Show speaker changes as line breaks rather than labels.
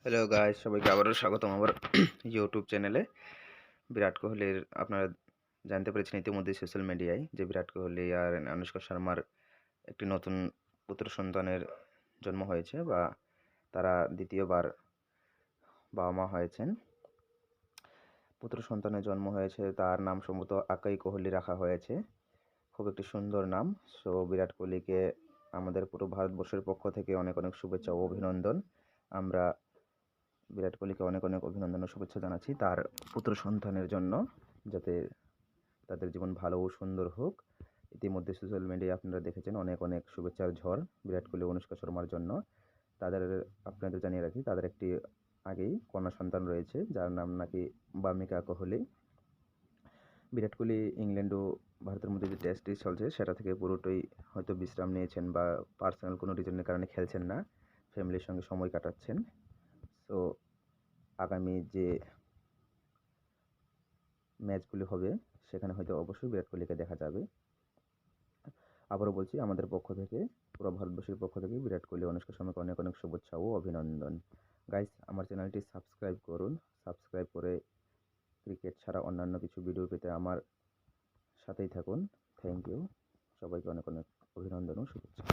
Hello guys, সবাইকে আবারও স্বাগতম আমার ইউটিউব চ্যানেলে। বিরাট কোহলির আপনারা জানতে পেরেছেন ইতিমধ্যেই সোশ্যাল মিডিয়ায় যে বিরাট কোহলি আর আনুশকা শর্মার একটি নতুন পুত্র সন্তানের জন্ম হয়েছে, বা তারা দ্বিতীয়বার বাবা মা হয়েছেন। পুত্র সন্তানের জন্ম হয়েছে, তার নাম সম্ভবত আকাই কোহলি রাখা হয়েছে। খুব একটি সুন্দর নাম। সো বিরাট কোহলিকে আমাদের পুরো ভারতবর্ষের পক্ষ থেকে অনেক অনেক শুভেচ্ছা ও অভিনন্দন। আমরা বিরাট কোহলিকে অনেক অনেক অভিনন্দন ও শুভেচ্ছা জানাচ্ছি তার পুত্র সন্তানের জন্য, যাতে তাদের জীবন ভালো ও সুন্দর হোক। ইতিমধ্যে সোশ্যাল মিডিয়ায় আপনারা দেখেছেন অনেক অনেক শুভেচ্ছার ঝড় বিরাট কোহলি ও অনুষ্কা শর্মার জন্য। তাদের আপনাদের জানিয়ে রাখি, তাদের একটি আগেই কন্যা সন্তান রয়েছে, যার নাম নাকি বামিকা কোহলি। বিরাট কোহলি ইংল্যান্ড ও ভারতের মধ্যে যে টেস্টটি চলছে সেটা থেকে পুরোটাই হয়তো বিশ্রাম নিয়েছেন, বা পার্সোনাল কোনো রিজনের কারণে খেলছেন না, ফ্যামিলির সঙ্গে সময় কাটাচ্ছেন। সো আগামী যে ম্যাচগুলি হবে সেখানে হয়তো অবশ্যই বিরাট কোহলিকে দেখা যাবে। আবারও বলছি, আমাদের পক্ষ থেকে, পুরো ভারতবর্ষের পক্ষ থেকে বিরাট কোহলি অনুষ্কা শর্মাকে অনেক অনেক শুভেচ্ছা ও অভিনন্দন। গাইস, আমার চ্যানেলটি সাবস্ক্রাইব করুন। সাবস্ক্রাইব করে ক্রিকেট ছাড়া অন্যান্য কিছু ভিডিও পেতে আমার সাথেই থাকুন। Thank you. সবাইকে অনেক অনেক অভিনন্দন ও শুভেচ্ছা।